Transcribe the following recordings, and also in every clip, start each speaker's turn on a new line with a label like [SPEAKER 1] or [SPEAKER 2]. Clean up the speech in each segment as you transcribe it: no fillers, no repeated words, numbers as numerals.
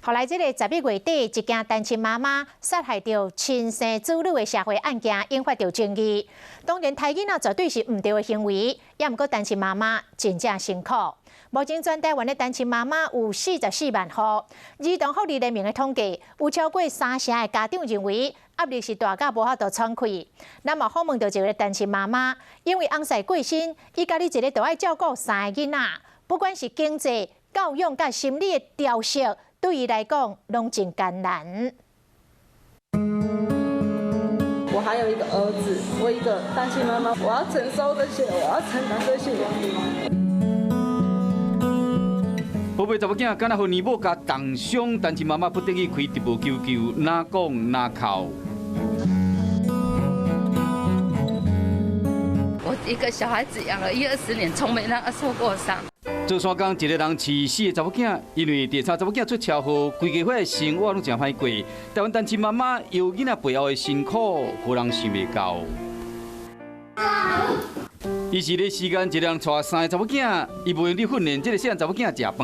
[SPEAKER 1] 后来，这个11月底，一件单亲妈妈杀害着亲生子女的社会案件引发着争议。当然，胎囡仔绝对是唔对的行为，也毋过单亲妈妈真正辛苦。目前全台湾的单亲妈妈有44万户，儿童福利联盟的统计，有超过3成的家长认为压力是大到无法度喘气。那么访问到一个单亲妈妈，因为翁婿过身，伊家己一个就要照顾3个囡仔，不管是经济、教养、甲心理的调适。 对伊来讲，拢真艰难。
[SPEAKER 2] 我还有一个儿子，我一个单亲妈妈，我要承受这些，我要承担这些。
[SPEAKER 3] 宝贝查某囝敢若互年某甲重伤，单亲妈妈不得已开直播求救，哪讲哪哭。
[SPEAKER 4] 我一个小孩子养了20年，从没让他受过伤。
[SPEAKER 3] 做山工一个人饲4个查某囝，因为第3查某囝出车祸，规家伙的生活拢真歹过。台湾单亲妈妈有囡仔背后的辛苦，无人想袂到。伊是咧时间一个人带3个查某囝，伊无用你训练这个细汉查某囝食饭。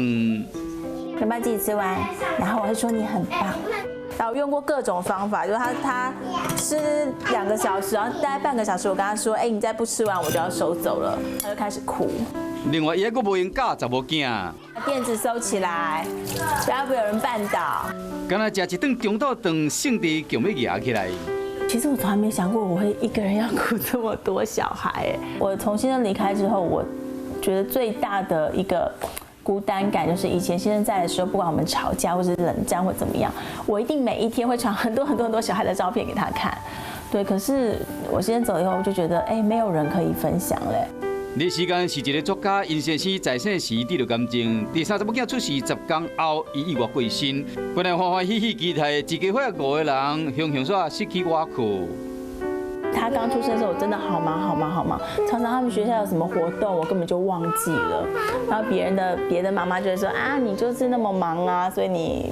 [SPEAKER 5] 能把自己吃完，然后我会说你很棒。然后用过各种方法，就是他吃2个小时，然后大概半个小时，我跟他说，你再不吃完我就要收走了，他就开始哭。
[SPEAKER 3] 另外，伊还佫无用教查某囝，
[SPEAKER 5] 把垫子收起来，不要被有人绊倒。
[SPEAKER 3] 敢若食一顿中岛饭，性地强要压起来。
[SPEAKER 5] 其实我从来没想过我会一个人要顾这么多小孩。我从先生离开之后，我觉得最大的一个孤单感就是以前先生在的时候，不管我们吵架或是冷战或怎么样，我一定每一天会传很多小孩的照片给他看。对，可是我先生走以后，我就觉得没有人可以分享嘞。
[SPEAKER 3] 那时间是一个作家殷先生在生时得到癌症，第3查某囝出世10天后，伊意外过身。本来欢欢喜喜期待一家伙5个人，雄雄煞失去瓦库。
[SPEAKER 5] 他刚出生的时候，我真的好忙，常常他们学校有什么活动，我根本就忘记了。然后别的妈妈就会说啊，你就是那么忙啊，所以你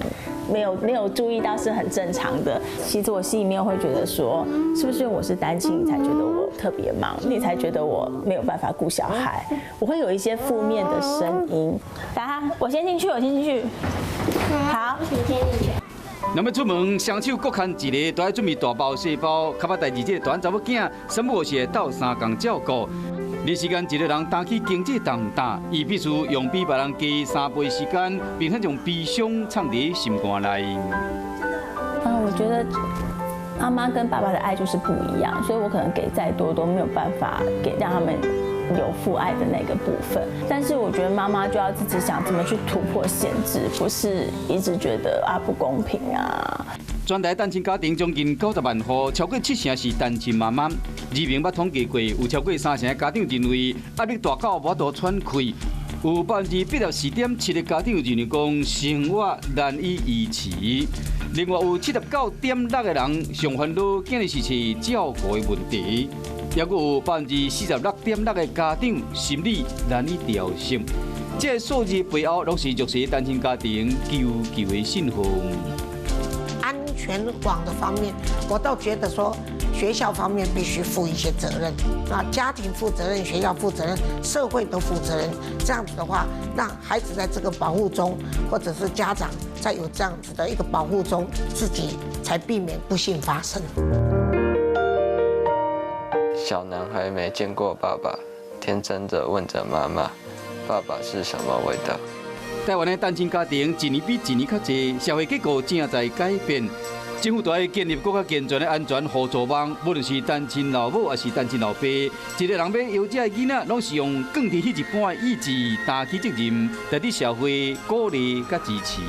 [SPEAKER 5] 没有注意到是很正常的。其实我心里面会觉得说，是不是我是单亲，你才觉得我特别忙，你才觉得我没有办法顾小孩？我会有一些负面的声音。来，我先进去。好，
[SPEAKER 6] 请先进去。
[SPEAKER 3] 那么出门，双手各牵一个，都要准备大包小包。较捌代志，这个大汉查某囝，三不五时斗3工照顾。那时间一个人担起经济重担，伊必须用比别人加3倍时间，并且将悲伤藏伫心肝内。
[SPEAKER 5] 我觉得妈妈跟爸爸的爱就是不一样，所以我可能给再多都没有办法让他们。 有父爱的那个部分，但是我觉得妈妈就要自己想怎么去突破限制，不是一直觉得不公平啊。
[SPEAKER 3] 全台单亲家庭将近90万户，超过7成是单亲妈妈。人民捌统计过，有超过3成的家长认为压力大到无法度喘气，有84.7%的家长认为讲生活难以维持。另外有79.6%的人上烦恼，竟然是照顾的问题。 也佫有46.6%的家长心理难以调适，这个数字背后拢是弱势单亲家庭求的信号。
[SPEAKER 7] 安全网的方面，我倒觉得说，学校方面必须负一些责任，家庭负责任，学校负责任，社会都负责任。这样子的话，让孩子在这个保护中，或者是家长在有这样子的一个保护中，自己才避免不幸发生。
[SPEAKER 8] 小男孩没见过爸爸，天真的问着妈妈：“爸爸是什么味道？”
[SPEAKER 3] 台湾的单亲家庭一年比一年较多，社会结构正在改变。政府要建立更加健全的安全互助网，无论是单亲老母还是单亲老爸，一个人要摇这个囡仔，拢是用更替迄一半的意志，担起责任，来对社会鼓励甲支持。